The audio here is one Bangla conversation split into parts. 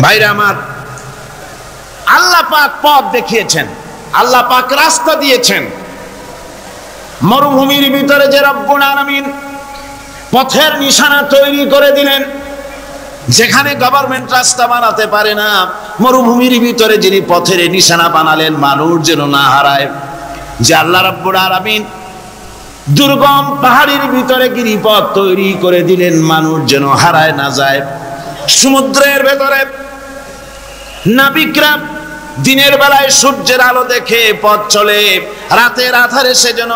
ভাইরা আমার, আল্লাহ পাক পথ দেখিয়েছেন, আল্লাহ পাক রাস্তা দিয়েছেন। মরুভূমির ভিতরে যে রব্বুল আলামিন পথের নিশানা তৈরি করে দিলেন, যেখানে গভর্নমেন্ট রাস্তা বানাতে পারে না, মরুভূমির ভিতরে যিনি পথের নিশানা বানালেন মানুষ যেন না হারায়, যে আল্লাহ রাব্বুল আলামিন দুর্গম পাহাড়ের ভিতরে গিরিপথ তৈরি করে দিলেন মানুষ যেন হারায় না যায়। সমুদ্রের ভেতরে নাবিকরা দিনের বেলায় সূর্যের আলো দেখে পথ চলে, রাতের আধারে সে যেন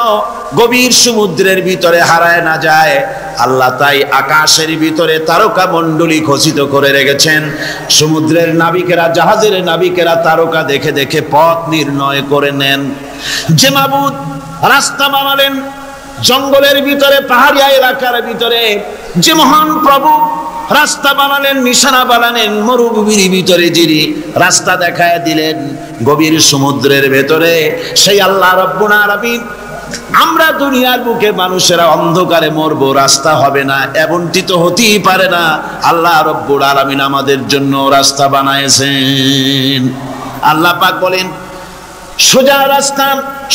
গভীর সমুদ্রের ভিতরে হারায় না যায়। আল্লাহ তাই আকাশের ভিতরে তারকা মণ্ডলী খচিত করে রেখেছেন। সমুদ্রের নাবিকেরা, জাহাজের নাবিকেরা তারকা দেখে দেখে পথ নির্ণয় করে নেন। যে মাবুদ রাস্তা বানালেন জঙ্গলের ভিতরে, পাহাড়িয়া এলাকার ভিতরে, যে মহান প্রভু রাস্তা বানালেন, নিশানা বানালেন মরুভূমির ভিতরে, যিনি রাস্তা দেখায় দিলেন গভীর সমুদ্রের ভেতরে, সেই আল্লাহ রাব্বুল আলামিন আমরা দুনিয়ার বুকে মানুষেরা অন্ধকারে মরবো, রাস্তা হবে না, এমনটি তো হতেই পারে না। আল্লাহ রাব্বুল আলামিন আমাদের জন্য রাস্তা বানাইছেন। আল্লাহ পাক বলেন সোজা রাস্তা,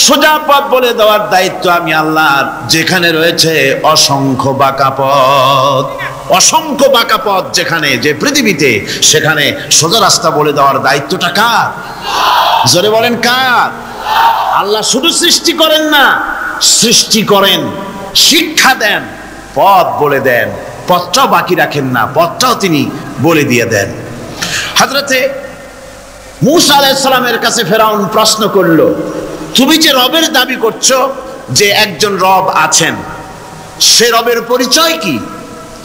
সোজা পথ বলে দেওয়ার দায়িত্ব আমি আল্লাহর। যেখানে রয়েছে অসংখ্য বাঁকা পথ, অসংখ্য বাঁকা পথ যেখানে, যে পৃথিবীতে, সেখানে সোজা রাস্তা বলে দেওয়ার দায়িত্বটা কার? জোরে বলেন কার? আল্লাহ শুধু সৃষ্টি করেন না, সৃষ্টি করেন, শিক্ষা দেন, পথ বলে দেন, পথটাও বাকি রাখেন না, পথটাও তিনি বলে দিয়ে দেন। হযরতে মূসা আলাইহিস সালামের কাছে ফেরাউন প্রশ্ন করলো, তুমি যে রবের দাবি করছো, যে একজন রব আছেন, সে রবের পরিচয় কি?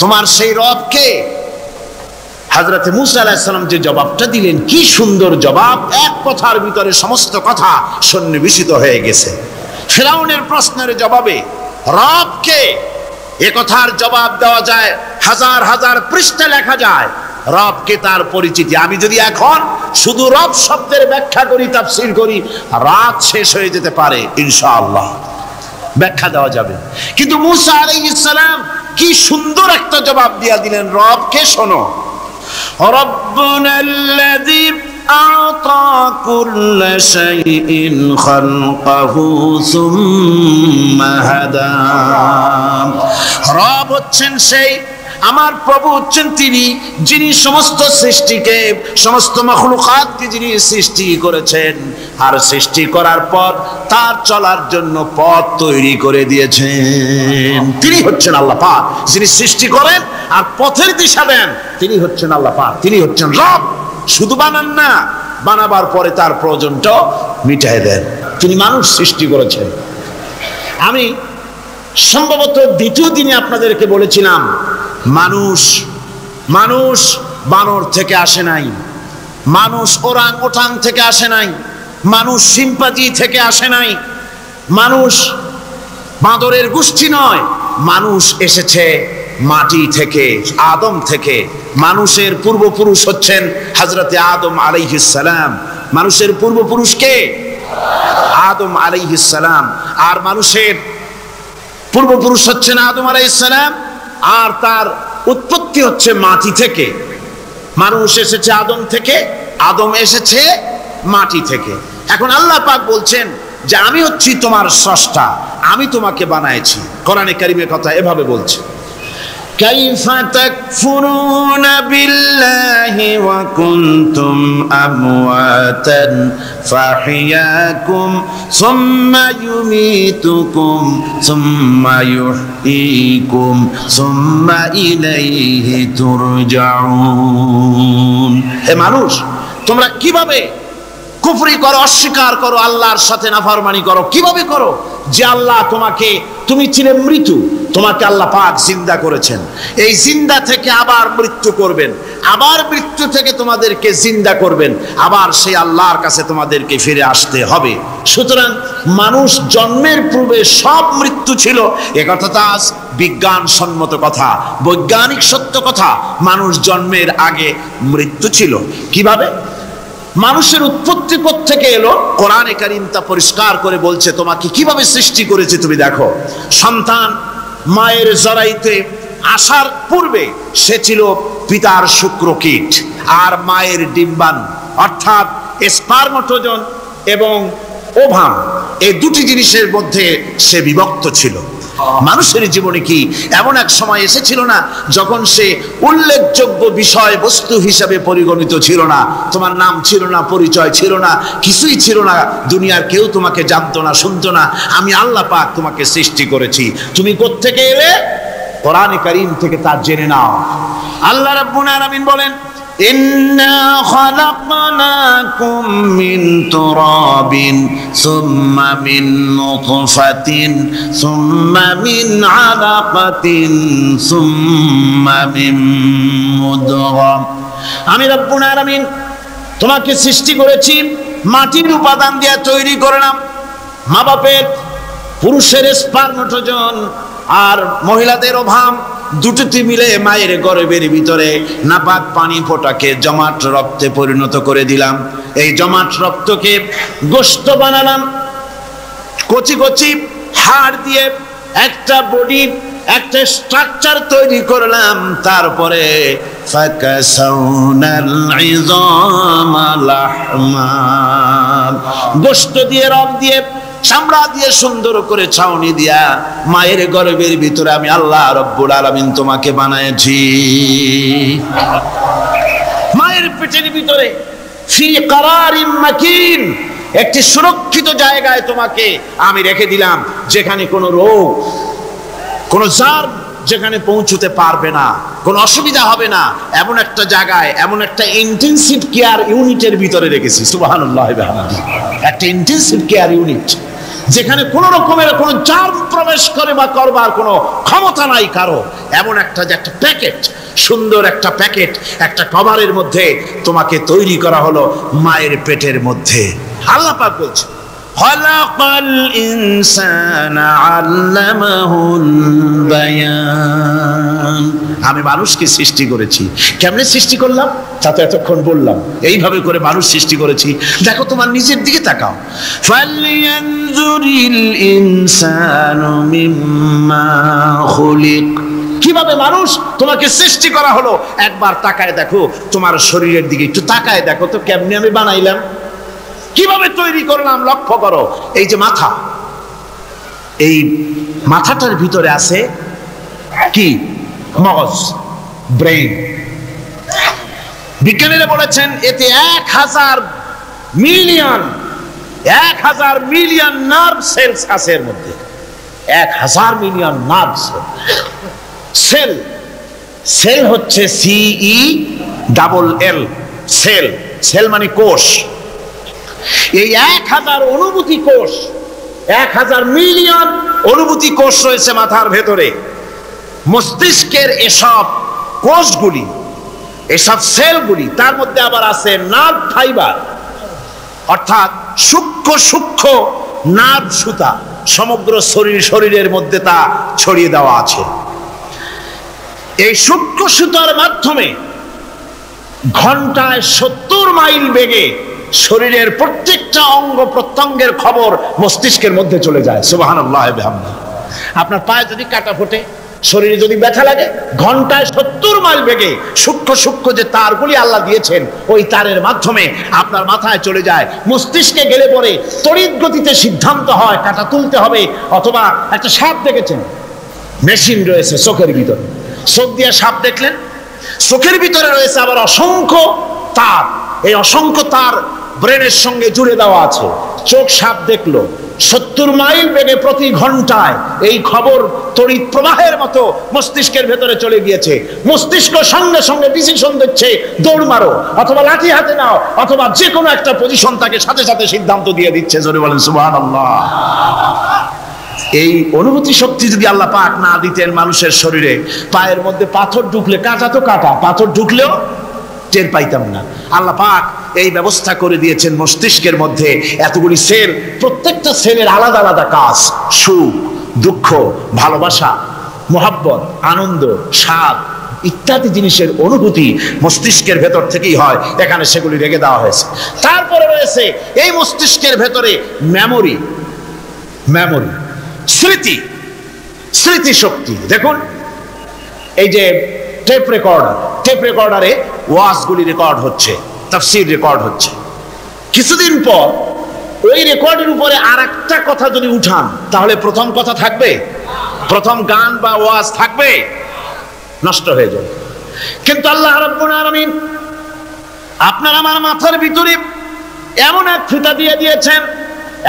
তোমার সেই রব কে? হযরতে মূসা আলাইহিস সালাম যে জবাবটা দিলেন, কি সুন্দর জবাব, এক কথার ভিতরে সমস্ত কথা সন্নিবেশিত হয়ে গেছে। ফেরাউনের প্রশ্নের জবাবে রব কে, এ কথার জবাব দেওয়া যায়, হাজার হাজার পৃষ্ঠা লেখা যায়। রবকে, তার পরিচিতি। আমি যদি এখন শুধু রব শব্দের ব্যাখ্যা করি, তাফসীর করি, রাত শেষ হয়ে যেতে পারে, ইনশাআল্লাহ ব্যাখ্যা দেওয়া যাবে। কিন্তু মূসা আলাইহিস সালাম কি সুন্দর একটা জবাব দিয়া দিলেন, রবকে শোনো। রব্বুনাল্লাযী আ'তা কুল্লা শাইইন খালকাহু সুম্মা হাদা। রব হচ্ছেন সেই, আমার প্রভু হচ্ছেন তিনি, যিনি সমস্ত সৃষ্টিকে, সমস্ত মাখলুকাতকে যিনি সৃষ্টি করেছেন, আর সৃষ্টি করার পর তার চলার জন্য পথ তৈরি করে দিয়েছেন। তিনি হচ্ছেন আল্লাহ পাক, যিনি সৃষ্টি করেন আর পথের দিশা দেন। তিনি হচ্ছেন আল্লাহ পাক, তিনি হচ্ছেন রব। শুধু বানান না, বানাবার পরে তার প্রয়োজনটাও মিটাই দেন। তিনি মানুষ সৃষ্টি করেছেন। আমি সম্ভবত দ্বিতীয় দিনে আপনাদেরকে বলেছিলাম, মানুষ বানর থেকে আসে নাই, মানুষ ওরাং ওটাং থেকে আসে নাই, মানুষ সিম্পাজি থেকে আসে নাই, মানুষ বাঁদরের গোষ্ঠী নয়, মানুষ এসেছে মাটি থেকে, আদম থেকে। মানুষের পূর্বপুরুষ হচ্ছেন হযরতে আদম আলাইহিস সালাম। মানুষের পূর্বপুরুষ কে? আদম আলাইহিস সালাম। আর মানুষের পূর্বপুরুষ হচ্ছেন আদম আলাইহিস সালাম, আর তার উৎপত্তি হচ্ছে মাটি থেকে। মানুষ এসেছে আদম থেকে, আদম এসেছে মাটি থেকে। এখন আল্লাহ পাক বলছেন যে আমি হচ্ছি তোমার স্রষ্টা, আমি তোমাকে বানাইছি। কোরআনে কারীমের কথা এভাবে বলছে, কাইফা তাকফুরুনা বিল্লাহি ওয়া কুনতুম আমওয়াতান ফাহিয়াকুম সুম্মা ইউমীতুকুম সুম্মা ইউহয়ীকুম সুম্মা ইলাইহি তুরজাউন। হে মানুষ, তোমরা কিভাবে কুফরি করো, অস্বীকার করো, আল্লাহর সাথে নাফরমানি করো? কিভাবে করো? যে আল্লাহ তোমাকে, তুমি ছিলে মৃত্যু, তোমাকে আল্লাহ পাক জিন্দা করেছেন, এই জিন্দা থেকে আবার মৃত্যু করবেন, আবার মৃত্যু থেকে তোমাদেরকে জিন্দা করবেন, আবার সেই আল্লাহর কাছে তোমাদেরকে ফিরে আসতে হবে। সুতরাং মানুষ জন্মের পূর্বে সব মৃত্যু ছিল, একথা তো আজ বিজ্ঞানসম্মত কথা, বৈজ্ঞানিক সত্য কথা। মানুষ জন্মের আগে মৃত্যু ছিল। কিভাবে? মানুষের উৎপত্তি থেকে এলো, কোরআনে কারীম তা পরিষ্কার করে বলছে তোমাকে কিভাবে সৃষ্টি করেছে। তুমি দেখো, সন্তান মায়ের জরায়ুতে আসার পূর্বে সে ছিল পিতার শুক্রকীট আর মায়ের ডিম্বাণু, অর্থাৎ স্পার্মটোজন এবং ওভাম, এই দুটি জিনিসের মধ্যে সে বিভক্ত ছিল। মানুষের জীবনে কি এমন এক সময় এসেছিল না যখন সে উল্লেখযোগ্য বিষয় বস্তু হিসাবে পরিগণিত ছিল না? তোমার নাম ছিল না, পরিচয় ছিল না, কিছুই ছিল না, দুনিয়ার কেউ তোমাকে জানতো না, শুনতো না। আমি আল্লাহ পাক তোমাকে সৃষ্টি করেছি, তুমি কোত্থেকে এলে? কোরআনে কারীম থেকে তা জেনে নাও। আল্লাহ রাব্বুল আলামিন বলেন, ইন্না খালাকনাকুম মিন তুরাবিন সুম্মা মিন নুতফাতিন সুম্মা মিন আলাকাতিন সুম্মা মিন মুদগা। আমি রব্বুল আলামিন তোমাকে সৃষ্টি করেছি, মাটির উপাদান দিয়ে তৈরি করলাম। মা বাপের, পুরুষের স্পার্মটোজন আর মহিলাদের ওভাম দুটোতে মিলে মায়ের গর্ভের ভিতরে নাপাক পানি ফোটাকে জমাট রক্তে পরিণত করে দিলাম। এই জমাট রক্তকে গোশত বানালাম, কচি কচি হাড় দিয়ে একটা বডি, একটা স্ট্রাকচার তৈরি করলাম। তারপরে ফাকাসাউনাল ইযামা লাহমা, গোশত দিয়ে, রগ দিয়ে, চামড়া দিয়ে সুন্দর করে ছাউনি দিয়া মায়ের গর্ভের ভিতরে আমি আল্লাহ রব্বুল আলামিন তোমাকে বানাইছি। মায়ের পেটের ভিতরে ফি কারারিম মাকিন, একটি সুরক্ষিত জায়গায় তোমাকে আমি রেখে দিলাম, যেখানে কোনো রোগ, কোনো জার্ম যেখানে পৌঁছতে পারবে না, কোনো অসুবিধা হবে না, এমন একটা জায়গায়, এমন একটা ইন্টেনসিভ কেয়ার ইউনিটের ভিতরে রেখেছি। সুবহানাল্লাহ, একটা ইন্টেনসিভ কেয়ার ইউনিট, যেখানে কোনো রকমের কোনো জার্ম প্রবেশ করে বা করবার কোনো ক্ষমতা নাই কারো। এমন একটা যে একটা প্যাকেট, সুন্দর একটা প্যাকেট, একটা কভারের মধ্যে তোমাকে তৈরি করা হলো মায়ের পেটের মধ্যে। আল্লাহ পাক বলছে, খালাকাল ইনসানা আল্লামাহুল বায়ান। আমি মানুষকে সৃষ্টি করেছি। কেমনে সৃষ্টি করলাম তা তো এতক্ষণ বললাম। এইভাবে করে মানুষ সৃষ্টি করেছি। দেখো, তোমার নিজের দিকে তাকাও। ফালয়ানজুরিল ইনসানু মিম্মা খুলিক। কিভাবে মানুষ তোমাকে সৃষ্টি করা হলো একবার তাকায় দেখো, তোমার শরীরের দিকে একটু তাকায় দেখো তো, কেমনে আমি বানাইলাম, কিভাবে তৈরি করলাম, লক্ষ্য করো। এই যে মাথা, এই মাথাটার ভিতরে আছে কি? মগজ, ব্রেন। বিজ্ঞানীরা বলেছেন এতে 1000 মিলিয়ন নার্ভ সেলস আছে এর মধ্যে। 1000 মিলিয়ন নার্ভ সেল। সেল হচ্ছে CELL, সেল। সেল মানে কোষ। এই 1000 অনুভূতি কোষ, 1000 মিলিয়ন অনুভূতি কোষ রয়েছে মাথার ভেতরে। মস্তিষ্কের এসব কোষগুলি, এসব সেলগুলি, তার মধ্যে আবার আছে নার্ভ ফাইবার, অর্থাৎ সূক্ষ্ম সূক্ষ্ম নার্ভ সুতা সমগ্র শরীরের মধ্যে তা ছড়িয়ে দেওয়া আছে। এই সূক্ষ্ম সুতার মাধ্যমে ঘন্টায় 70 মাইল বেগে শরীরের প্রত্যেকটা অঙ্গ প্রত্যঙ্গের খবর মস্তিষ্কের মধ্যে চলে যায়। সুবহানাল্লাহ বিহামদিহি। আপনার পায়ে যদি কাটা ফোটে, শরীরে যদি ব্যথা লাগে, ঘন্টায় 70 মাইল বেগে সূক্ষ্ম সূক্ষ্ম যে তারগুলি আল্লাহ দিয়েছেন, ওই তারের মাধ্যমে আপনার মাথায় চলে যায়। মস্তিষ্কে গেলে পরে তড়িৎ গতিতে সিদ্ধান্ত হয় কাটা তুলতে হবে। অথবা একটা সাপ দেখেছেন, মেশিন রয়েছে চোখের ভিতরে, চোখ দিয়ে সাপ দেখলেন, চোখের ভিতরে রয়েছে আবার অসংখ্য তার। এই অসংখ্য তার ব্রেনের সঙ্গে জুড়ে দেওয়া আছে। চোখ সাপ দেখলো, 70 মাইল বেগে প্রতি ঘন্টায় এই খবর তড়িৎ প্রবাহের মতো মস্তিষ্কের ভেতরে চলে গিয়েছে। মস্তিষ্ক সঙ্গে সঙ্গে ডিসিশন দিচ্ছে, দৌড় মারো, অথবা লাঠি হাতে নাও, অথবা যে কোনো একটা পজিশন তাকে সাথে সাথে সিদ্ধান্ত দিয়ে দিচ্ছে। জোরে বলেন সুবহানাল্লাহ। এই অনুভূতি শক্তি যদি আল্লাহ পাক না দিতেন মানুষের শরীরে, পায়ের মধ্যে পাথর ঢুকলে, কাটা তো কাটা, পাথর ঢুকলেও টের পাইতাম না। আল্লাহ পাক এই ব্যবস্থা করে দিয়েছেন মস্তিষ্কের মধ্যে এতগুলি সেল, প্রত্যেকটা সেলের আলাদা আলাদা কাজ। সুখ, দুঃখ, ভালোবাসা, মোহাব্বত, আনন্দ, স্বাদ ইত্যাদি জিনিসের অনুভূতি মস্তিষ্কের ভেতর থেকেই হয়। এখানে সেগুলি রেখে দেওয়া হয়েছে। তারপরে রয়েছে এই মস্তিষ্কের ভেতরে মেমোরি, স্মৃতি শক্তি। দেখুন, এই যে টেপ রেকর্ডারে ওয়াজগুলি রেকর্ড হচ্ছে, তাফসীর রেকর্ড হচ্ছে। কিছুদিন পর ওই রেকর্ডের উপরে আর একটা কথা যদি উঠান, তাহলে প্রথম কথা থাকবে? প্রথম গান বা ওয়াজ থাকবে? নষ্ট হয়ে যাবে। কিন্তু আল্লাহ রাব্বুল আলামিন আপনার আমার মাথার ভিতরে এমন এক ফিতা দিয়ে দিয়েছেন,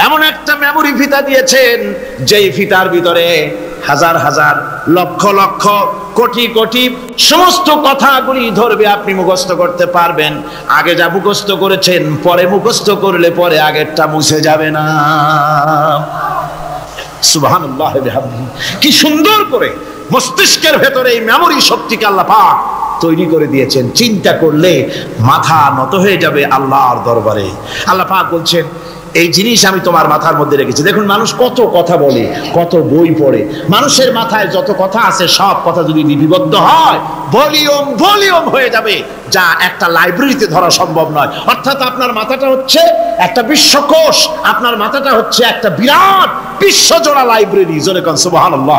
এমন একটা মেমোরি ফিতা দিয়েছেন, যেই ফিতার ভিতরে হাজার হাজার লক্ষ লক্ষ কোটি কোটি সমস্ত কথাগুলি ধরবে, আপনি মুখস্থ করতে পারবেন। আগে যা মুখস্থ করেছেন, পরে মুখস্থ করলে পরে আগেরটা মুছে যাবে না। সুবহানাল্লাহ বিহামদিহি। কি সুন্দর করে মস্তিষ্কের ভেতরে এই মেমোরি শক্তিকে আল্লাহ পাক তৈরি করে দিয়েছেন। চিন্তা করলে মাথা নত হয়ে যাবে আল্লাহর দরবারে। আল্লাহ পাক বলছেন, এই জিনিস আমি তোমার মাথার মধ্যে রেখেছি। দেখুন মানুষ কত কথা বলে, কত বই পড়ে, মানুষের মাথায় যত কথা আছে সব কথা যদি লিপিবদ্ধ হয় ভলিউম হয়ে যাবে, যা একটা লাইব্রেরিতে ধরা সম্ভব নয়। অর্থাৎ আপনার মাথাটা হচ্ছে একটা বিশ্বকোষ, আপনার মাথাটা হচ্ছে একটা বিরাট বিশ্বজোড়া লাইব্রেরি। জোরে কোন সুবহানাল্লাহ।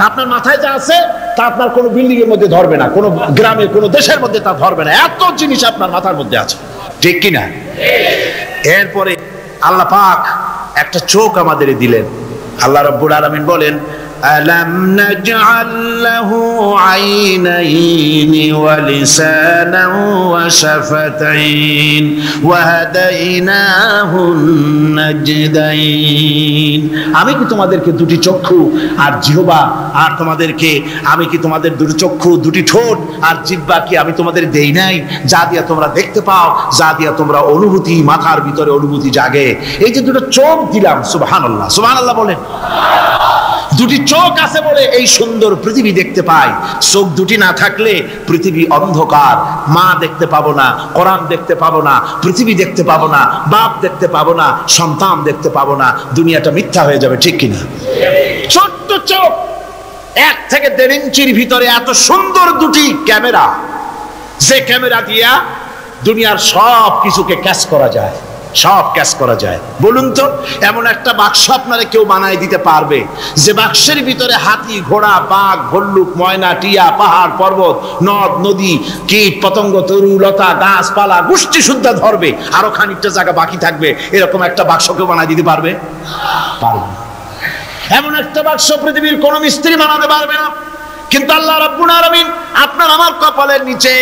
আপনার মাথায় যা আছে তা আপনার কোনো বিল্ডিং এর মধ্যে ধরবে না, কোনো গ্রামে কোনো দেশের মধ্যে তা ধরবে না, এত জিনিস আপনার মাথার মধ্যে আছে, ঠিক কিনা? এরপরে আল্লাহ পাক একটা চোখ আমাদের দিলেন। আল্লাহ রাব্বুল আলামিন বলেন, আলাম নাজআল লাহু আইনাইনি ওয়া লিসানান ওয়া শাফাতাইন ওয়া হাদাইনাহুন নাজদাইন। আমি কি তোমাদেরকে দুটি চক্ষু আর জিহ্বা, আর তোমাদেরকে আমি কি তোমাদের দুটি চক্ষু, দুটি ঠোঁট আর জিহ্বা কি আমি তোমাদের দেই নাই, যা দিয়া তোমরা দেখতে পাও, যা দিয়া তোমরা অনুভূতি, মাথার ভিতরে অনুভূতি জাগে। এই যে দুটো চোখ দিলাম, সুবহানাল্লাহ, সুবহানাল্লাহ বলেন। দুটি চোখ আছে বলে এই সুন্দর পৃথিবী দেখতে পাই। চোখ দুটি না থাকলে পৃথিবী অন্ধকার, মা দেখতে পাবো না, কোরআন দেখতে পাবো না, পৃথিবী দেখতে পাবো না, বাপ দেখতে পাবো না, সন্তান দেখতে পাবো না, দুনিয়াটা মিথ্যা হয়ে যাবে, ঠিক কিনা? ছোট্ট চোখ, 1 থেকে 1.5 ইঞ্চির ভিতরে এত সুন্দর দুটি ক্যামেরা, যে ক্যামেরা দিয়া দুনিয়ার সব কিছুকে ক্যাচ করা যায়, সব ক্যাচ করা যায়। বলুন তো, এমন একটা বাক্স আপনারা কেউ বানায় দিতে পারবে যে বাক্সের ভিতরে হাতি, ঘোড়া, বাঘ, ভল্লুক, ময়না, টিয়া, পাহাড়, পর্বত, নদ, নদী, কীট, পতঙ্গ, তরু, লতা, গাছপালা, গোষ্ঠী শুদ্ধা ধরবে, আরো খানিকটা জায়গা বাকি থাকবে, এরকম একটা বাক্স কেউ বানায় দিতে পারবে? পারবে না। এমন একটা বাক্স পৃথিবীর কোন মিস্ত্রি বানাতে পারবে না। কিন্তু আল্লাহ রাব্বুল আলামিন আপনার আমার কপালের নিচে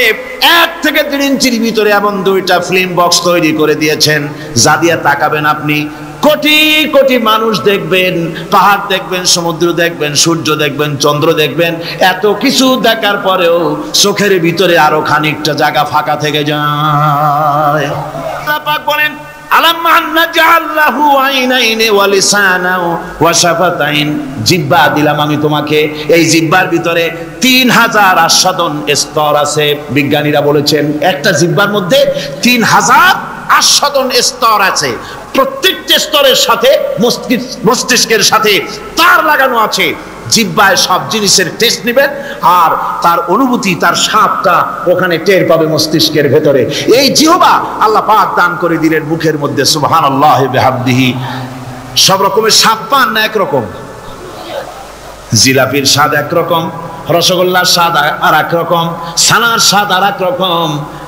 1 থেকে 1.5 ইঞ্চির ভিতরে এমন 2টা ফিল্ম বক্স তৈরি করে দিয়েছেন, যা দিয়ে তাকাবেন আপনি কোটি কোটি মানুষ দেখবেন, পাহাড় দেখবেন, সমুদ্র দেখবেন, সূর্য দেখবেন, চন্দ্র দেখবেন। এত কিছু দেখার পরেও চোখের ভিতরে আরো খানিকটা জায়গা ফাঁকা থেকে যায়। আল্লাহ পাক বলেন, আলাম নাজআল লাহু আইনাইনি ওয়া লিসানান ওয়া শাফাতাইন। জিহ্বা দিলাম আমি তোমাকে, এই জিহ্বার ভিতরে 3000 আস্বাদন স্তর আছে। বিজ্ঞানীরা বলেছেন একটা জিহ্বার মধ্যে 3000 আস্বাদন স্তর আছে। প্রত্যেকটা স্তরের সাথে মস্তিষ্কের সাথে তার লাগানো আছে। জিহ্বায় সব জিনিসের টেস্ট নেবেন, আর তার অনুভূতি, তার স্বাদটা ওখানে টের পাবে মস্তিষ্কের ভেতরে। এই জিহ্বা আল্লাহ পাক দান করে দিলেন মুখের মধ্যে। সুবহানাল্লাহ বিহামদিহি। সব রকমের স্বাদ পান না একরকম? জিলাপির স্বাদ একরকম, রসগোল্লার স্বাদ আর এক রকম, ছানার স্বাদ আর এক রকম,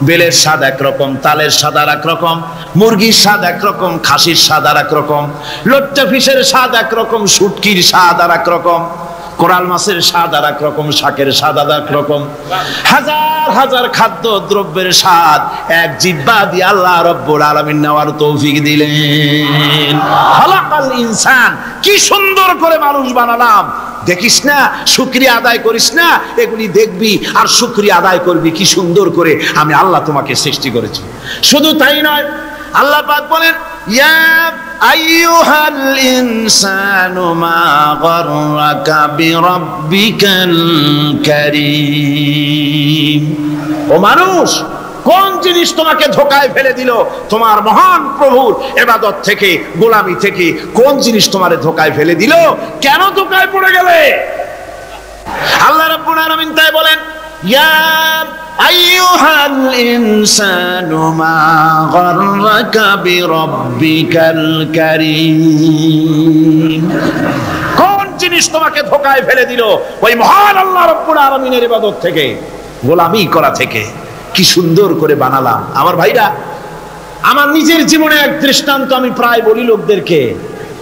বেলের স্বাদ একরকম, তালের স্বাদ আর এক রকম, মুরগির স্বাদ একরকম, খাসির স্বাদ আর এক রকম, লট্টা ফিশের স্বাদ একরকম, শুটকির স্বাদ আর এক রকম, কোরাল মাছের স্বাদ আর এক রকম, শাকের স্বাদ আর এক রকম। হাজার হাজার খাদ্য দ্রব্যের স্বাদ এক জিহ্বা দিয়ে আল্লাহ রাব্বুল আলামিন নেওয়ার তৌফিক দিলেন। খালাকাল ইনসান, কি সুন্দর করে মানুষ বানালাম। দেখিস না, শুকরিয়া আদায় করিস না, এগুলি দেখবি আর শুকরিয়া আদায় করবি কি সুন্দর করে আমি আল্লাহ তোমাকে সৃষ্টি করেছি। শুধু তাই নয়, আল্লাহ পাক বলেন, ইয়া আইয়ুহাল ইনসানু মা গাররাকা বিরাব্বিকাল কারীম। ও মানুষ, কোন জিনিস তোমাকে ধোঁকায় ফেলে দিল তোমার মহান প্রভুর ইবাদত থেকে, গোলামি থেকে? কোন জিনিস তোমারে ধোঁকায় ফেলে দিল? কেন ধোঁকায় পড়ে গেলে? আল্লাহ রাব্বুল আলামিন তাই বলেন, ইয়া আইয়ুহাল ইনসানু মা গাররাকা বিরাব্বিকাল কারীম। কোন জিনিস তোমাকে ধোকায় ফেলে দিল ওই মহান আল্লাহ রাব্বুল আলামিনের ইবাদত থেকে, গোলামি করা থেকে। কি সুন্দর করে বানালাম। আমার ভাইরা, আমার নিজের জীবনে এক দৃষ্টান্ত আমি প্রায় বলি লোকদেরকে।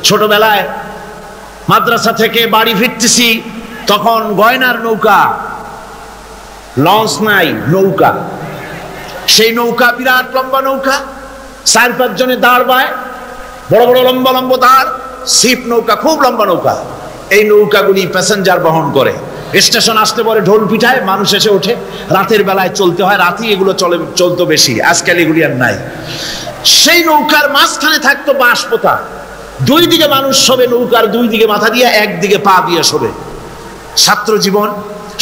ছোটবেলায় মাদ্রাসা থেকে বাড়ি ফিরতেছি, তখন গয়নার নৌকা, লঞ্চ নাই, নৌকা। সেই নৌকা বিরাট লম্বা নৌকা, 4-5 জনে দাঁড় বায়, বড় বড় লম্বা লম্বা দাঁড়, ছিপ নৌকা, খুব লম্বা নৌকা। এই নৌকাগুলি প্যাসেঞ্জার বহন করে। স্টেশন আসতে পরে ঢোল পিঠায়, মানুষ এসে ওঠে। রাতের বেলায় চলতে হয়, রাতেই এগুলো চলতো বেশি, আজকাল এগুলি আর নাই। সেই নৌকার মাঝখানে থাকতো বাঁশ পোতা, 2 দিকে মানুষ শোবে, নৌকার 2 দিকে মাথা দিয়ে, একদিকে পা দিয়ে শোবে। ছাত্র জীবন,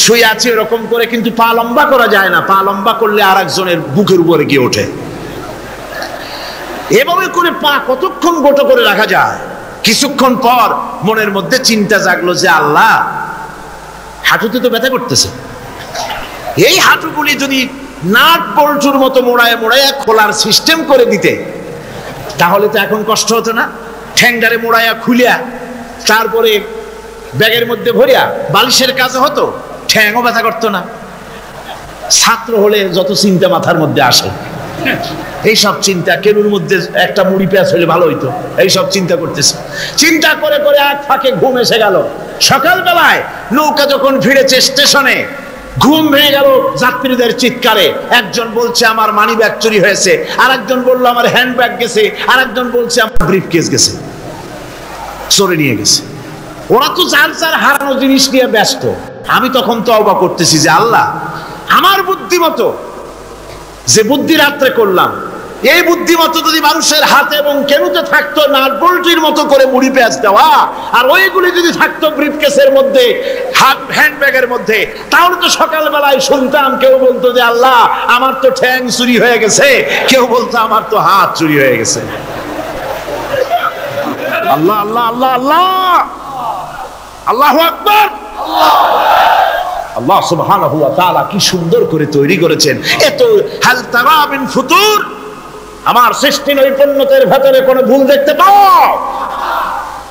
শুয়ে আছে এরকম করে, কিন্তু পা লম্বা করা যায় না, পা লম্বা করলে আর একজনের বুকের উপরে গিয়ে ওঠে। এভাবে করে পা কতক্ষণ গোটো করে রাখা যায়? কিছুক্ষণ পর মনের মধ্যে চিন্তা জাগলো যে আল্লাহ, হাঁটুতে তো ব্যথা করতেছে, এই হাঁটুগুলি যদি নাট বল্টুর মতো মোড়ায় মোড়ায় খোলার সিস্টেম করে দিতে, তাহলে তো এখন কষ্ট হতো না। ঠ্যাংডারে মোড়ায়া খুলিয়া তারপরে ব্যাগের মধ্যে ভরিয়া বালিশের কাছে হতো, ঠ্যাংও ব্যথা করতো না। ছাত্র হলে যত চিন্তা মাথার মধ্যে আসে, এইসব চিন্তা, কেনুর মধ্যে একটা মুড়ি পেঁয়াজ হলে ভালো হইতো, এইসব চিন্তা করতেছে। চিন্তা করে করে এক ফাঁকে ঘুম এসে গেল। সকালবেলায় নৌকা যখন ফিরেছে স্টেশনে, ঘুম ভেঙে গেল যাত্রীদের চিৎকারে। একজন বলছে আমার মানি ব্যাগ চুরি হয়েছে, আর একজন বললো আমার হ্যান্ড ব্যাগ গেছে, আর একজন বলছে আমার ব্রিফ কেস গেছে, চোরে নিয়ে গেছে। ওরা তো যার যার হারানো জিনিস নিয়ে ব্যস্ত। আমি তখন তওবা করতেছি যে আল্লাহ, আমার বুদ্ধিমতো যে বুদ্ধি রাত্রে করলাম, এই বুদ্ধিমতো যদি মানুষের হাতে এবং কেনুতে থাকতো নাট বল্টুর মতো করে মুড়ি পেঁয়াজ দেওয়া, আর ওইগুলি যদি থাকতো ব্রিফকেসের মধ্যে, হ্যান্ডব্যাগের মধ্যে, তাহলে তো সকালবেলায় শুনতাম কেউ বলতো যে আল্লাহ আমার তো ঠ্যাং চুরি হয়ে গেছে, কেউ বলতো আমার তো হাত চুরি হয়ে গেছে। আল্লাহ আল্লাহ আল্লাহ আল্লাহ, আল্লাহু আকবার। আল্লাহ সুবহানাহু ওয়া তাআলা কি সুন্দর করে তৈরি করেছেন। এত হাল তারা মিন ফুতুর, আমার সৃষ্টি নৈপুণ্যতার ভেতরে কোনো ভুল দেখতে পাও?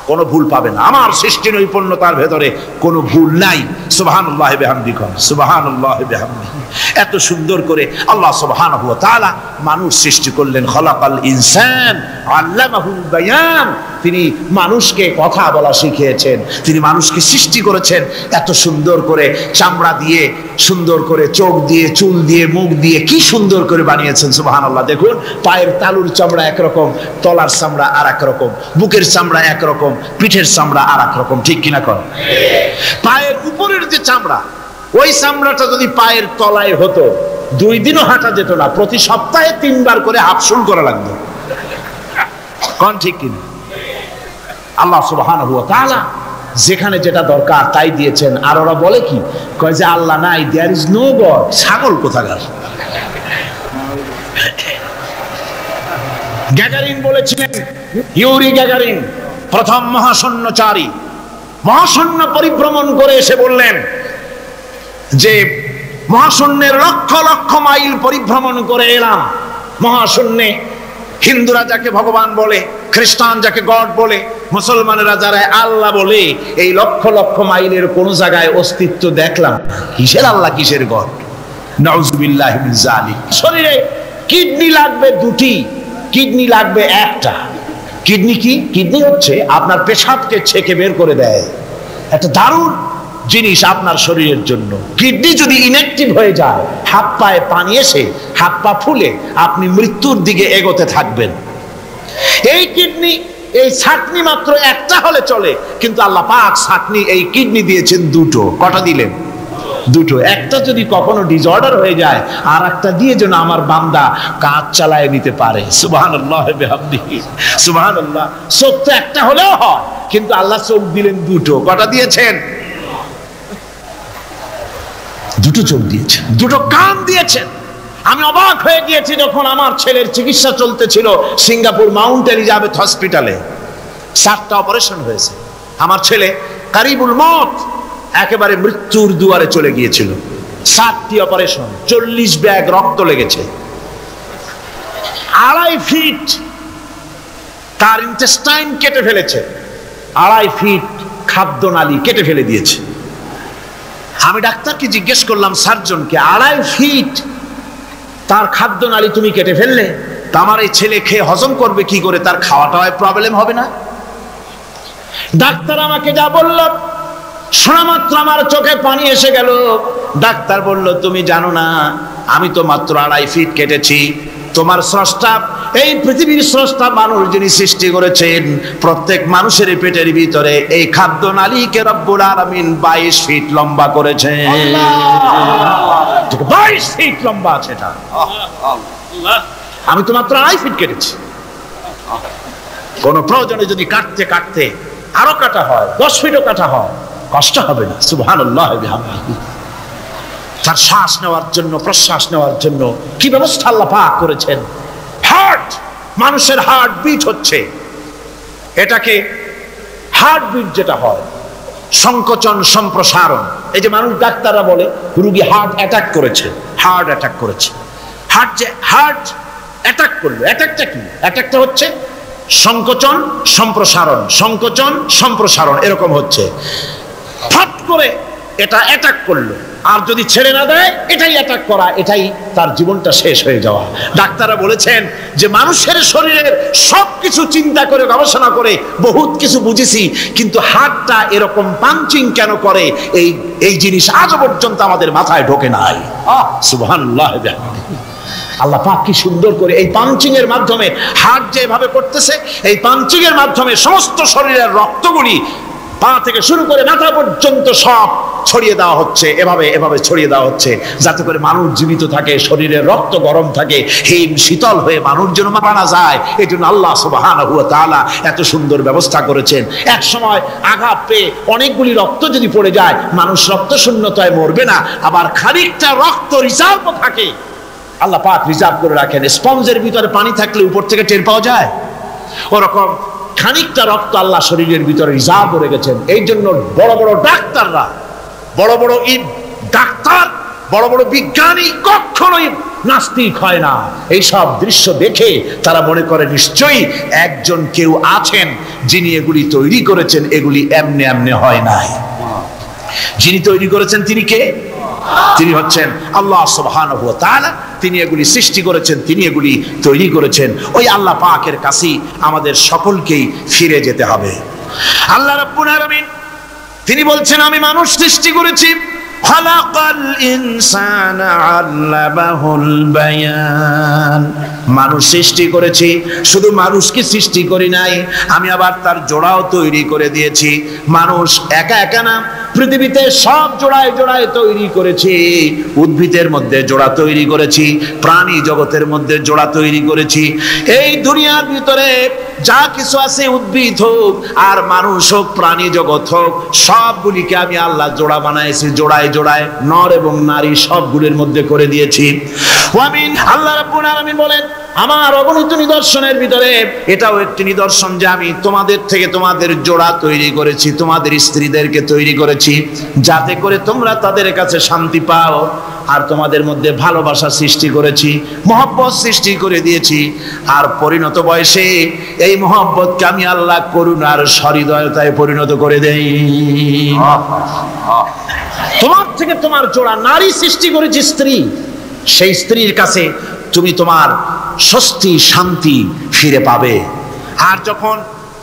কোনো ভুল পাবে না। আমার সৃষ্টি নৈপুণ্যতার ভেতরে কোনো ভুল নাই। সুবহানাল্লাহি বিহামদিহি, সুবহানাল্লাহি বিহামদিহি। এত সুন্দর করে আল্লাহ সুবহানাহু ওয়া তাআলা মানুষ সৃষ্টি করলেন। খলাকাল ইনসান আল্লামাহুল বায়ান, তিনি মানুষকে কথা বলা শিখিয়েছেন, তিনি মানুষকে সৃষ্টি করেছেন এত সুন্দর করে, চামড়া দিয়ে, সুন্দর করে চোখ দিয়ে, চুল দিয়ে, মুখ দিয়ে, কি সুন্দর করে বানিয়েছেন। সুবহানাল্লাহ। দেখুন, পায়ের তালুর চামড়া একরকম, তলার চামড়া আর এক রকম, বুকের চামড়া একরকম, পিঠের চামড়া আর এক রকম, ঠিক কিনা কর? পায়ের উপরের যে চামড়া, ওই চামড়াটা যদি পায়ের তলায় হতো, 2 দিনও হাঁটা যেত না, প্রতি সপ্তাহে 3 বার করে হাফসুল করা লাগতো। কোন ঠিক কিনা? আল্লাহ সুবহানাহু ওয়া তাআলা যেখানে যেটা দরকার তাই দিয়েছেন। আর ওরা বলে কি, কয় যে আল্লাহ নাই, দেয়ার ইজ নো গড। ছাগল কোথাকার। গ্যাগারিন বলেছিলেন, ইউরি গ্যাগারিন, প্রথম মহাশূন্যচারী, মহাশূন্য পরিভ্রমণ করে এসে বললেন যে মহাশূন্যের লক্ষ লক্ষ মাইল পরিভ্রমণ করে এলাম। মহাশূন্যে হিন্দুরা যাকে ভগবান বলে, খ্রিস্টান যাকে গড বলে, মুসলমানেরা যারা আল্লাহ বলে, এই লক্ষ লক্ষ মাইলের কোন জায়গায় অস্তিত্ব দেখলাম? কিসের আল্লাহ, কিসের গড? নাউযুবিল্লাহি মিন যালিক। শরীরে কিডনি লাগবে 2টি, কিডনি লাগবে 1টা। কিডনি কি? কিডনি হচ্ছে আপনার পেশাবকে ছেঁকে বের করে দেয়, একটা দারুণ জিনিস আপনার শরীরের জন্য। কিডনি যদি ইনঅ্যাক্টিভ হয়ে যায়, হাত পায়ে পানি এসে হাত পা ফুলে আপনি মৃত্যুর দিকে এগোতে থাকবেন। এই কিডনি, এই ছাকনি মাত্র 1টা হলে চলে, কিন্তু আল্লাহ পাক ছাকনি, এই কিডনি দিয়েছেন 2টো। কটা দিলেন? 2টো। একটা যদি কখনো ডিসঅর্ডার হয়ে যায়, আর একটা দিয়ে যেন আমার বান্দা কাজ চালায় নিতে পারে। সুবহানাল্লাহি বিহামদিহি, সুবহানাল্লাহ। চোখ তো একটা হলেও হয়, কিন্তু আল্লাহ চোখ দিলেন 2টো। কটা দিয়েছেন? 2টো চোখ দিয়েছেন, 2টো কান দিয়েছেন। আমি অবাক হয়ে গিয়েছি যখন আমার ছেলের চিকিৎসা চলতেছিল সিঙ্গাপুর মাউন্ট এলিজাবেথ হসপিটালে। 7টা অপারেশন হয়েছে। আমার ছেলে কারিবুল মত, একেবারে মৃত্যুর দুয়ারে চলে গিয়েছিল। 7টি অপারেশন, 40 ব্যাগ রক্ত লেগেছে। 2.5 ফিট তার ইন্টেস্টাইন কেটে ফেলেছে, 2.5 ফিট খাদ্যনালী কেটে ফেলে দিয়েছে। আমি ডাক্তারকে জিজ্ঞেস করলাম, সার্জনকে, 2.5 ফিট তার খাদ্যনালী তুমি কেটে ফেললে, তা আমার এই ছেলে খেয়ে হজম করবে কি করে? তার খাওয়াটায় প্রবলেম হবে না? ডাক্তার আমাকে যা বলল, শোনা মাত্র আমার চোখে পানি এসে গেল। ডাক্তার বলল, তুমি জানো না, আমি তো মাত্র 2.5 ফিট কেটেছি। তোমার স্রষ্টা, এই পৃথিবীর স্রষ্টা মানুষ যিনি সৃষ্টি করেছেন, প্রত্যেক মানুষের পেটের ভিতরে এই খাদ্য নালীকে রব্বুল আলামিন 22 ফিট লম্বা করেছেন। 22 ফিট লম্বা আছে এটা। আমি তো মাত্র 2.5 ফিট কেটেছি। কোন প্রয়োজনে যদি কাটতে কাটতে আরো কাটা হয়, 10 ফিটও কাটা হয়, কষ্ট হবে না। সুবহানাল্লাহ বিহামদিহি। তার শ্বাস নেওয়ার জন্য, প্রশ্বাস নেওয়ার জন্য কি ব্যবস্থা আল্লাহ পাক করেছেন। হার্ট, মানুষের হার্ট বিট হচ্ছে, এটাকে হার্ট বিট যেটা হয়, সংকোচন সম্প্রসারণ। এই যে মানুষ, ডাক্তাররা বলে রোগী হার্ট অ্যাটাক করেছে, হার্ট অ্যাটাক করেছে। হার্ট অ্যাটাক করলো, অ্যাটাকটা কি? অ্যাটাকটা হচ্ছে সংকোচন সম্প্রসারণ, সংকোচন সম্প্রসারণ, এরকম হচ্ছে। ফট করে এটা অ্যাটাক করলো, আর যদি ছেড়ে না দেয় এটাই অ্যাটাক করা, এটাই তার জীবনটা শেষ হয়ে যাওয়া। ডাক্তাররা বলেছেন যে মানুষের শরীরের সবকিছু চিন্তা করে, গবেষণা করে বহুত কিছু বুঝেছি, কিন্তু হার্টটা এরকম পাঞ্চিং কেন করে, এই জিনিস আজ পর্যন্ত আমাদের মাথায় ঢোকে নাই। সুবহানাল্লাহ। আল্লাহ পাক কি সুন্দর করে এই পাঞ্চিং এর মাধ্যমে, হার্ট যেভাবে করতেছে, এই পাঞ্চিং এর মাধ্যমে সমস্ত শরীরের রক্তগুলি পা থেকে শুরু করে মাথা পর্যন্ত সব ছড়িয়ে দেওয়া হচ্ছে, এভাবে ছড়িয়ে দেওয়া হচ্ছে, যাতে করে মানুষ জীবিত থাকে, শরীরের রক্ত গরম থাকে, হিম শীতল হয়ে মানুষ যেন মারা না যায়। এই জন্য আল্লাহ সুবহানাহু ওয়া তাআলা এত সুন্দর ব্যবস্থা করেছেন। এক সময় আঘাত পেয়ে অনেকগুলি রক্ত যদি পড়ে যায়, মানুষ রক্ত শূন্যতায় মরবে না, আবার খানিকটা রক্ত রিজার্ভ থাকে। আল্লাহ পাক রিজার্ভ করে রাখেন। স্পঞ্জের ভিতরে পানি থাকলে উপর থেকে টের পাওয়া যায়, ওরকম খানিকটা রক্ত আল্লাহ শরীরের ভিতরে রিজার্ভ করে গেছেন। এই জন্য বড় বড় ডাক্তাররা, বড় বড় ডাক্তার, বড় বড় বিজ্ঞানী কখনোই নাস্তিক হয় না। এই সব দৃশ্য দেখে তারা মনে করে নিশ্চয়ই একজন কেউ আছেন যিনি এগুলি তৈরি করেছেন, এগুলি এমনি এমনি হয় নাই। যিনি তৈরি করেছেন তিনি কে? তিনি হচ্ছেন আল্লাহ সুবহানাহু ওয়া তাআলা। তিনি এগুলি সৃষ্টি করেছেন, তিনি এগুলি তৈরি করেছেন। ওই আল্লাহ পাকের কাছেই আমাদের সকলকেই ফিরে যেতে হবে। আল্লাহ রাব্বুল আলামিন তিনি বলছেন, আমি মানুষ সৃষ্টি করেছি, খালাকাল ইনসানা আল্লামাহুল বায়ান। মানুষ সৃষ্টি করেছি, শুধু মানুষকে সৃষ্টি করি নাই, আমি আবার তার জোড়াও তৈরি করে দিয়েছি। মানুষ একা একা না, পৃথিবীতে সব জোড়ায় জোড়ায় তৈরি করেছি। উদ্ভিদের মধ্যে জোড়া তৈরি করেছি, প্রাণী জগতের মধ্যে জোড়া তৈরি করেছি। এই দুনিয়ার ভিতরে যা কিছু আছে, উদ্ভিদ হোক আর মানুষ হোক, প্রাণী জগৎ হোক, সবগুলিকে আমি আল্লাহ জোড়া বানাইছি, জোড়ায় জোড়ায় নর এবং নারী সবগুলির মধ্যে করে দিয়েছি। আমিন। আল্লাহ রাব্বুল আলামিন বলেন, আমার অগণিত নিদর্শনের ভিতরে এটাও একটি নিদর্শন যে আমি তোমাদের থেকে তোমাদের জোড়া তৈরি করেছি, তোমাদের স্ত্রীদেরকে তৈরি করেছি, যাতে করে তোমরা তাদের কাছে শান্তি পাও। আর তোমাদের মধ্যে ভালোবাসা সৃষ্টি করেছি, মহব্বত সৃষ্টি করে দিয়েছি। আর পরিণত বয়সে এই মহব্বতকে আমি আল্লাহ করুণার সহৃদয়তায় পরিণত করে দেই। তোমার থেকে তোমার জোড়া নারী সৃষ্টি করেছি, স্ত্রী, সেই স্ত্রীর কাছে তুমি তোমার স্বস্তি শান্তি ফিরে পাবে। আর যখন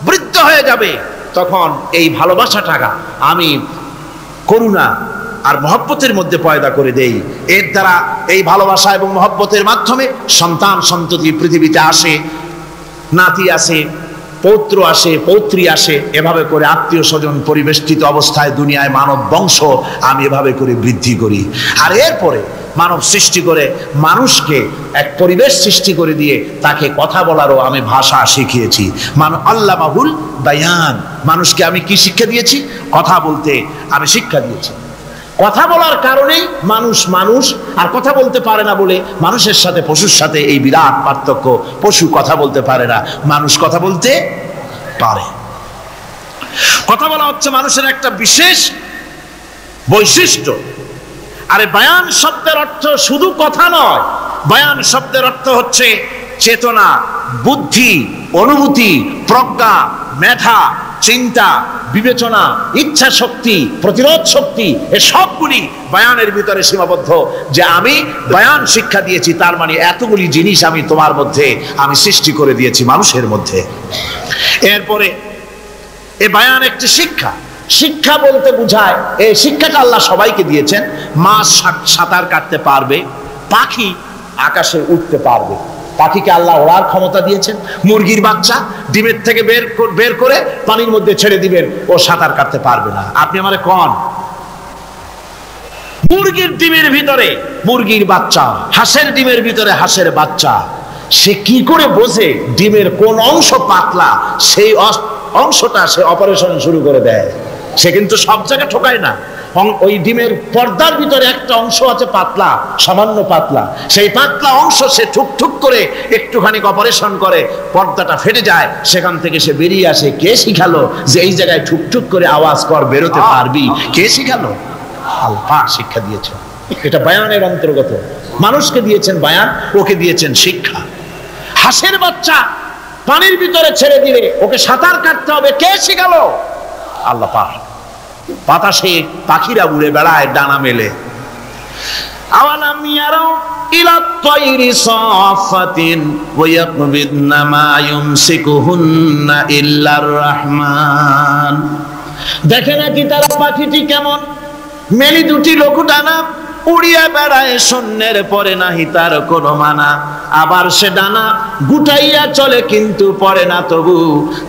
বৃদ্ধ হয়ে যাবে, তখন এই ভালোবাসাটা আমি করুণা আর মহব্বতের মধ্যে পয়দা করে দেই। এর দ্বারা এই ভালোবাসা এবং মহব্বতের মাধ্যমে সন্তান সন্ততি পৃথিবীতে আসে, নাতি আসে, পৌত্র আসে, পৌত্রী আসে, এভাবে করে আত্মীয় স্বজন পরিবেষ্টিত অবস্থায় দুনিয়ায় মানব বংশ আমি এভাবে করে বৃদ্ধি করি। আর এরপরে মানব সৃষ্টি করে মানুষকে এক পরিবেশ সৃষ্টি করে দিয়ে তাকে কথা বলারও আমি ভাষা শিখিয়েছি। আল্লামাহুল বায়ান। মানুষকে আমি কি শিক্ষা দিয়েছি? কথা বলতে আমি শিক্ষা দিয়েছি। কথা বলার কারণেই মানুষ আর কথা বলতে পারে না বলে মানুষের সাথে পশুর সাথে এই বিরাট পার্থক্য। পশু কথা বলতে পারে না, মানুষ কথা বলতে পারে। কথা বলা হচ্ছে মানুষের একটা বিশেষ বৈশিষ্ট্য। আরে বায়ান শব্দের অর্থ শুধু কথা নয়, বয়ান শব্দের অর্থ হচ্ছে চেতনা, বুদ্ধি, অনুভূতি, প্রজ্ঞা, মেধা, চিন্তা, বিবেচনা, ইচ্ছা শক্তি, প্রতিরোধ শক্তি, এ সবগুলি বয়ানের ভিতরে সীমাবদ্ধ। যে আমি বয়ান শিক্ষা দিয়েছি, তার মানে এতগুলি জিনিস আমি তোমার মধ্যে আমি সৃষ্টি করে দিয়েছি মানুষের মধ্যে। এরপরে এ বয়ান একটি শিক্ষা। শিক্ষা বলতে বোঝায়, এই শিক্ষাটা আল্লাহ সবাইকে দিয়েছেন। মাছ সাঁতার কাটতে পারবে, পাখি আকাশে উঠতে পারবে, পাখিকে আল্লাহ ওড়ার ক্ষমতা দিয়েছেন। মুরগির বাচ্চা ডিমের থেকে বের করে পানির মধ্যে ছেড়ে দিবেন, ও সাঁতার কাটতে পারবে না। আপনি আমারে কোন মুরগির ডিমের ভিতরে মুরগির বাচ্চা, হাঁসের ডিমের ভিতরে হাঁসের বাচ্চা, সে কি করে বোঝে ডিমের কোন অংশ পাতলা, সেই অংশটা সে অপারেশন শুরু করে দেয়। সে কিন্তু সব জায়গায় ঠকায় না। ওই ডিমের পর্দার ভিতরে একটা অংশ আছে পাতলা, সামান্য পাতলা, সেই পাতলা অংশ সে ঠুক করে একটুখানি অপারেশন করে, পর্দাটা ফেটে যায়, সেখান থেকে সে বেরিয়ে আসে। কে শিখালো যে এই জায়গায় ঠুক করে আওয়াজ কর, বেরোতে পারবি? কে শিখালো? আল্লাহ শিক্ষা দিয়েছে। এটা বয়ানের অন্তর্গত। মানুষকে দিয়েছেন বয়ান, ওকে দিয়েছেন শিক্ষা। হাঁসের বাচ্চা পানির ভিতরে ছেড়ে দিলে ওকে সাঁতার কাটতে হবে, কে শিখালো? আল্লাহ পাক। বাতাসে পাখিরা উড়ে বেড়ায় ডানা মেলে। আওয়ালাম ইয়ারাউ ইলা তায়রি সাফাতিন ওয়া ইয়াকবিদনা মা ইউমসিকুহুন্না ইল্লার রহমান। দেখে নাকি তারা পাখিটি কেমন? মেলি দুটি লঘু ডানা, উড়িয়া বেড়ায় শূন্যের পরে নাহি তার কোনো মানা। আবার সে ডানা গুটাইয়া চলে কিন্তু পরে না তবু,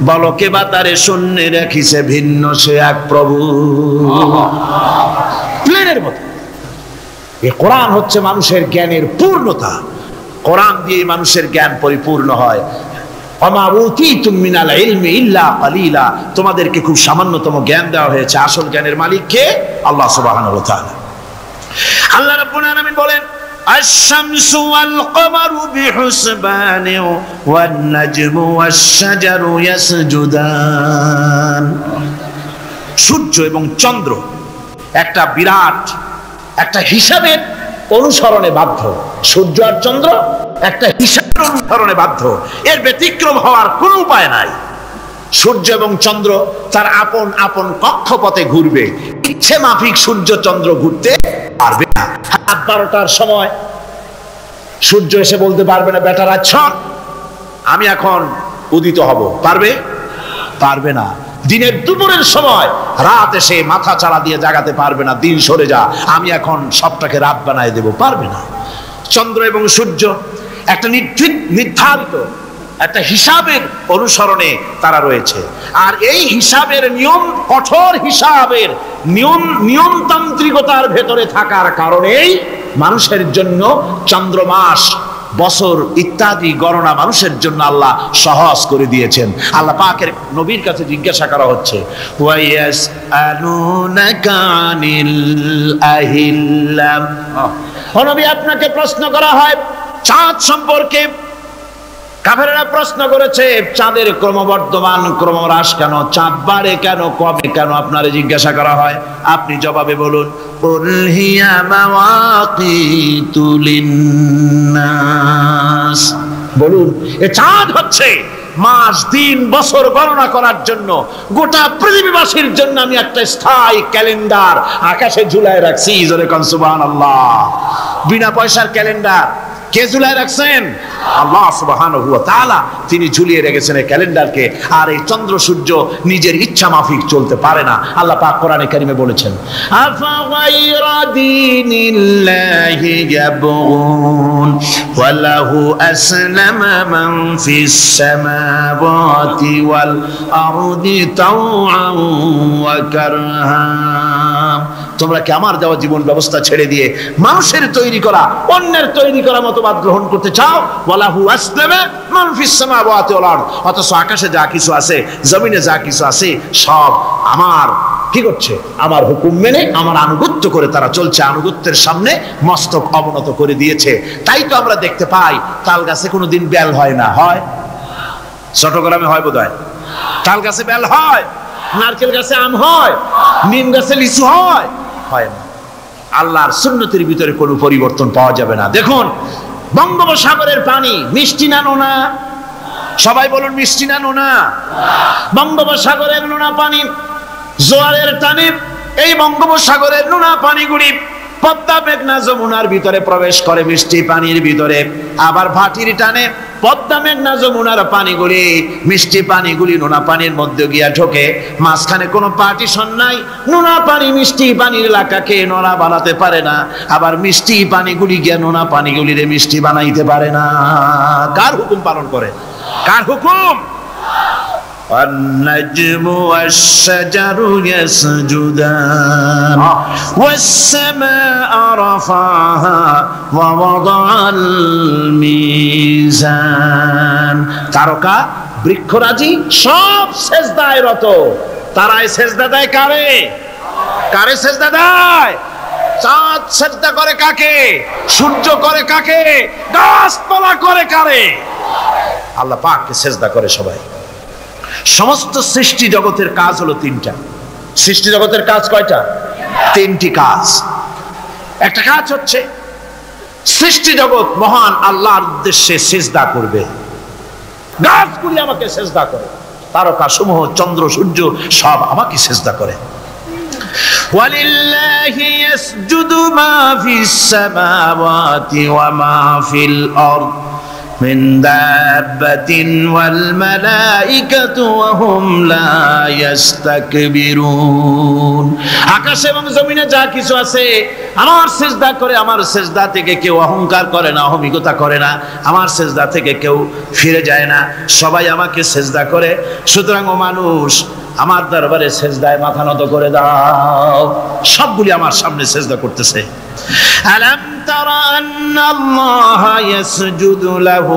বলকে বাতারে শূন্যে রাখিছে ভিন্ন সে এক প্রভু। প্লেনের মতো এই কোরআন হচ্ছে মানুষের জ্ঞানের পূর্ণতা। কোরআন দিয়ে মানুষের জ্ঞান পরিপূর্ণ হয়। ওমা উতীতুম মিনাল ইলমি ইল্লা কালিলা, তোমাদেরকে খুব সামান্যতম জ্ঞান দেওয়া হয়েছে। আসল জ্ঞানের মালিক কে? আল্লাহ সুবহানাহু ওয়া তাআলা। আল্লাহ রাব্বুল আলামিন বলেন, আশ-শামসু ওয়াল কমারু বিহুসবানি ওয়ান নাজমু ওয়াশ-শাজারু ইয়াসজুদান। সূর্য এবং চন্দ্র একটা বিরাট একটা হিসাবের অনুসরণে বাধ্য। সূর্য আর চন্দ্র একটা হিসাবের অনুসরণে বাধ্য, এর ব্যতিক্রম হওয়ার কোনো উপায় নাই। সূর্য এবং চন্দ্র তার আপন আপন কক্ষপথে ঘুরবে, ইচ্ছে মাফিক সূর্য চন্দ্র ঘুরতে পারবে না। রাত 12টার সময় সূর্য এসে বলতে পারবে না, বেটা রাত ছট, আমি এখন উদিত হব। পারবে? পারবে না। দিনের দুপুরের সময় রাত এসে মাথা চাড়া দিয়ে জাগাতে পারবে না, দিন সরে যা, আমি এখন সবটাকে রাত বানায় দেব। পারবে না। চন্দ্র এবং সূর্য একটা নির্ধারিত একটা হিসাবের অনুসরণে তারা রয়েছে। আর এই হিসাবের নিয়ম, কঠোর হিসাবের নিয়মতান্ত্রিকতার ভেতরে থাকার কারণেই মানুষের জন্য চন্দ্র, মাস, বছর ইত্যাদি গণনা মানুষের জন্য আল্লাহ সহজ করে দিয়েছেন। আল্লাহ পাকের নবীর কাছে জিজ্ঞাসা করা হচ্ছে, ওয়ায়াসআলুনাকা আনিল আহিল্লাম। ও নবী, আপনাকে প্রশ্ন করা হয় চাঁদ সম্পর্কে। কাফেররা প্রশ্ন করেছে, চাঁদের ক্রমবর্ধমান ক্রমহ্রাস কেন? চাঁদ বাড়ে কেন, কমে কেন? আপনারে জিজ্ঞাসা করা হয়, আপনি জবাবে বলুন, কুল হিয়া মাওয়াকিতু লিন্নাস। বলুন, এ চাঁদ হচ্ছে মাস, দিন, বছর গণনা করার জন্য, গোটা পৃথিবীবাসীর জন্য আমি একটা স্থায়ী ক্যালেন্ডার আকাশে ঝুলায় রাখছি। জোরে কোন সুবহানাল্লাহ। বিনা পয়সার ক্যালেন্ডার কে ঝুলায় রাখছেন? আল্লাহ সুবহানাহু ওয়া তাআলা। তিনি ঝুলিয়ে রেখেছেন এই ক্যালেন্ডারকে। আর এই চন্দ্র সূর্য নিজের ইচ্ছা মাফিক চলতে পারে না। আল্লাহ পাক কোরআনে কারিমে বলেছেন, আফা গায়রা দীনিল্লাহি ইয়াবগুন ওয়া লাহু আসলামা মান ফিস সামাওয়াতি ওয়াল আরদি তাওআন ওয়া কারহা। তোমরা কি আমার দেওয়া জীবন ব্যবস্থা ছেড়ে দিয়ে মানুষের তৈরি করা, অন্যের তৈরি করা মতবাদ গ্রহণ করতে চাও? ওয়ালাহু আসলামা মান ফিস সামাওয়াতি ওয়াল আরদ। অথচ আকাশে যা কিছু আছে, জমিনে যা কিছু আছে, সব আমার কি করছে? আমার হুকুম মেনে, আমার আনুগত্য করে তারা চলছে। আনুগত্যের সামনে মস্তক অবনত করে দিয়েছে। তাই তো আমরা দেখতে পাই তাল গাছে কোনোদিন বেল হয় না। হয়? চট্টগ্রামে হয় বোধহয়। তাল গাছে বেল হয়, নারকেল গাছে আম হয়, নিম গাছে লিচু হয়? হয় না। আল্লাহর সুন্নতের ভিতরে কোনো পরিবর্তন পাওয়া যাবে না। দেখুন, বঙ্গোপসাগরের পানি মিষ্টি না নোনা? সবাই বলুন মিষ্টি না নোনা? বঙ্গোপসাগরের নোনা পানি জোয়ারের টানে এই বঙ্গোপসাগরের নোনা পানিগুলি পদ্মা মেঘনা যমুনার ভিতরে প্রবেশ করে মিষ্টি পানির ভিতরে, আবার ভাটির টানে পদ্মা মেঘনা যমুনার পানিগুলি মিষ্টি পানিগুলি নোনা পানির মধ্যে গিয়া ঢোকে। মাঝখানে কোনো পার্টিশন নাই, নোনা পানি মিষ্টি পানির এলাকাকে নোনা বানাতে পারে না, আবার মিষ্টি পানিগুলি গিয়া নোনা পানিগুলিরে মিষ্টি বানাইতে পারে না। কার হুকুম পালন করে? কার হুকুম? والنجم والشجر يسجدان والسماء رفعها ووضع الميزان। তারকা বৃক্ষরাজি সব সেজদায় রত। তারাই সেজদা দেয় কারে? কারে সেজদা দেয়? চাঁদ সেজদা করে কাকে? সূর্য করে কাকে? গাছপালা করে কারে? আল্লাহ পাককে সেজদা করে সবাই। সমস্ত সৃষ্টি জগতের কাজ হলো তিনটা। সৃষ্টি জগতের কাজ কয়টা? তিনটি কাজ। একটা কাজ হচ্ছে সৃষ্টি জগৎ মহান আল্লাহর উদ্দেশ্যে সিজদা করবে। গাছগুলি আমাকে সিজদা করে, তারকা সমূহ চন্দ্র সূর্য সব আমাকে সিজদা করে। ওয়ালিল্লাহি ইয়াসজুদু মা ফিস সামাওয়াতি ওয়া মা ফিল আরদ من دابة والملائكة وهم لا يستكبرون। আকাশ এবং জমিনে যা কিছু আছে আমার সিজদা করে। আমার সিজদা থেকে কেউ অহংকার করে না, অহমিকতা করে না, আমার সিজদা থেকে কেউ ফিরে যায় না, সবাই আমাকে সিজদা করে। সুতরাং ও মানুষ, আমার দরবারে সিজদায় মাথা নত করে দাও। সবগুলি আমার সামনে সিজদা করতেছে। আলাম তারা আন্নাল্লাহা ইয়াসজুদু লাহু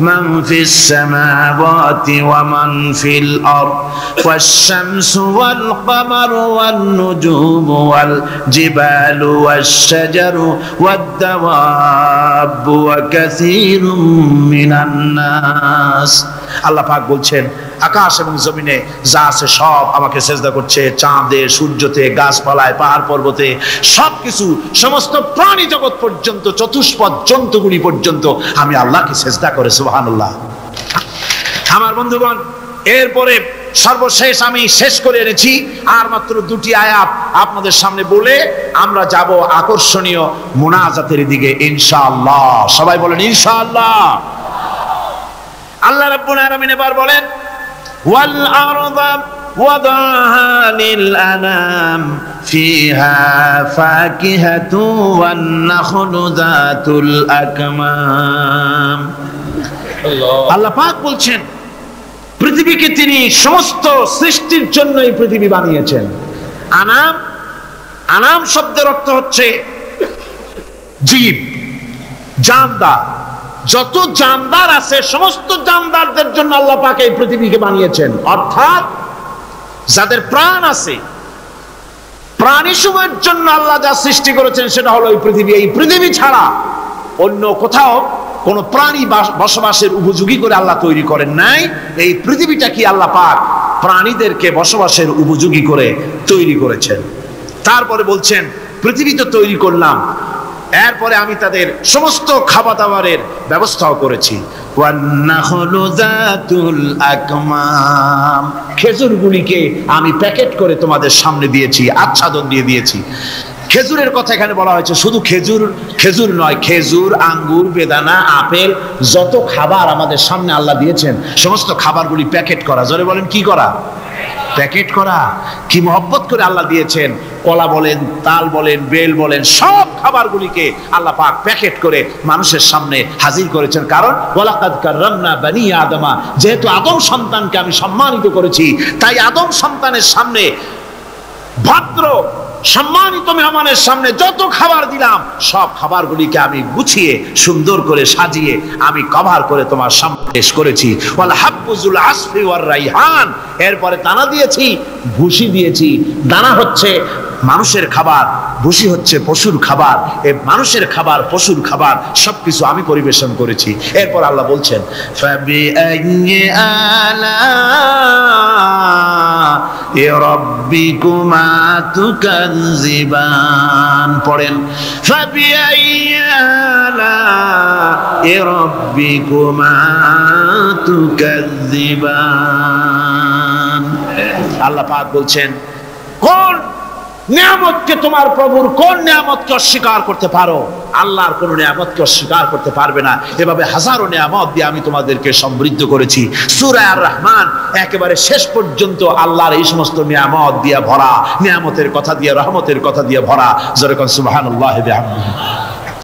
মান ফিস সামাওয়াতি ওয়া মান ফিল আরদ ওয়াশ-শামসু ওয়াল কামারু ওয়ান নুজুমু ওয়াল জিবালু ওয়াশ-শাজারু ওয়াদ-দাওয়াবু ওয়া কাসীরুম মিনান নাস। আল্লাহ পাক বলছেন আকাশ এবং জমিনে যা আছে সব আমাকে সিজদা করছে। চাঁদে, সূর্যতে, গাছপালায়, পাহাড় পর্বতে সবকিছু, সমস্ত প্রাণী জগৎ পর্যন্ত, চতুষ্পদ জন্তুগুলি পর্যন্ত আমি আল্লাহকে সিজদা করে। সুবহানাল্লাহ। আমার বন্ধুগণ, এরপরে সর্বশেষ আমি শেষ করে এনেছি আর মাত্র দুটি আয়াত আপনাদের সামনে বলে আমরা যাব আকর্ষণীয় মুনাজাতের দিকে ইনশাআল্লাহ। সবাই বলেন ইনশাআল্লাহ। আল্লাহ রাব্বুল আলামিন এবার বলেন ওয়াল আরদা ওয়াদাহা লিল আনাম ফিহা ফাকিহাতু ওয়ান নাখলু যাতুল আকমাম। আল্লাহ পাক বলছেন পৃথিবীকে তিনি সমস্ত সৃষ্টির জন্য এই পৃথিবী বানিয়েছেন। আনাম, আনাম শব্দের অর্থ হচ্ছে জীব, জানদার। যত জানদার আছে সমস্ত জানদারদের জন্য আল্লাহ পাক এই পৃথিবীকে বানিয়েছেন। অর্থাৎ যাদের প্রাণ আছে, প্রাণী সময়ের জন্য আল্লাহ যা সৃষ্টি করেছেন সেটা হলো এই পৃথিবী। এই পৃথিবী ছাড়া অন্য কোথাও কোন প্রাণী বসবাসের উপযোগী করে আল্লাহ তৈরি করেন নাই। এই পৃথিবীটা কি আল্লাহ পাক প্রাণীদেরকে বসবাসের উপযোগী করে তৈরি করেছেন। তারপরে বলছেন পৃথিবী তো তৈরি করলাম, এরপরে আমি তাদের সমস্ত খাবার দাবারের ব্যবস্থাও করেছি। খেজুরগুলিকে আমি প্যাকেট করে তোমাদের সামনে দিয়েছি, আচ্ছাদন দিয়ে দিয়েছি। খেজুরের কথা এখানে বলা হয়েছে। শুধু খেজুর খেজুর নয়, খেজুর, আঙ্গুর, বেদানা, আপেল, যত খাবার আমাদের সামনে আল্লাহ দিয়েছেন সমস্ত খাবারগুলি প্যাকেট করা। জোরে বলেন কি করা? প্যাকেট করা। কি মহব্বত করে আল্লাহ দিয়েছেন। কলা বলেন, তাল বলেন, বেল বলেন, সব খাবারগুলিকে আল্লাহ পাক প্যাকেট করে মানুষের সামনে হাজির করেছেন। কারণ ওয়ালাকাদ কাররামনা বানি আদমা, যেহেতু আদম সন্তানকে আমি সম্মানিত করেছি, তাই আদম সন্তানের সামনে, ভদ্র সম্মানিত মেহমানের সামনে যত খাবার দিলাম সব খাবারগুলিকে আমি গুছিয়ে সুন্দর করে সাজিয়ে আমি কভার করে তোমার সামনে পেশ করেছি। ওয়াল হাব্বুজুল আসফি ওয়ার রাইহান, এরপরে দানা দিয়েছি, ভুসি দিয়েছি। দানা হচ্ছে মানুষের খাবার, ভুসি হচ্ছে পশুর খাবার, এই মানুষের খাবার, পশুর খাবার সবকিছু আমি পরিবেশন করেছি। এরপর আল্লাহ বলছেন ফাবিআইয়ি আলা'i রাব্বিকুমা তুকাযযিবান। পড়েন ফাবিআইয়ি আলা'i রাব্বিকুমা তুকাযযিবান। আল্লাহ পাক বলছেন কোন নিয়ামতকে, তোমার প্রভুর কোন নিয়ামতকে অস্বীকার করতে পারো? আল্লাহর কোন নিয়ামতকে অস্বীকার করতে পারবে না। এভাবে হাজারো নিয়ামত দিয়ে আমি তোমাদেরকে সমৃদ্ধ করেছি। সূরা আর রহমান একেবারে শেষ পর্যন্ত আল্লাহর এই সমস্ত নিয়ামত দিয়ে ভরা, নিয়ামতের কথা দিয়ে, রহমতের কথা দিয়ে ভরা। যেরকম সুবহানাল্লাহি ওয়া বিহামদিহি।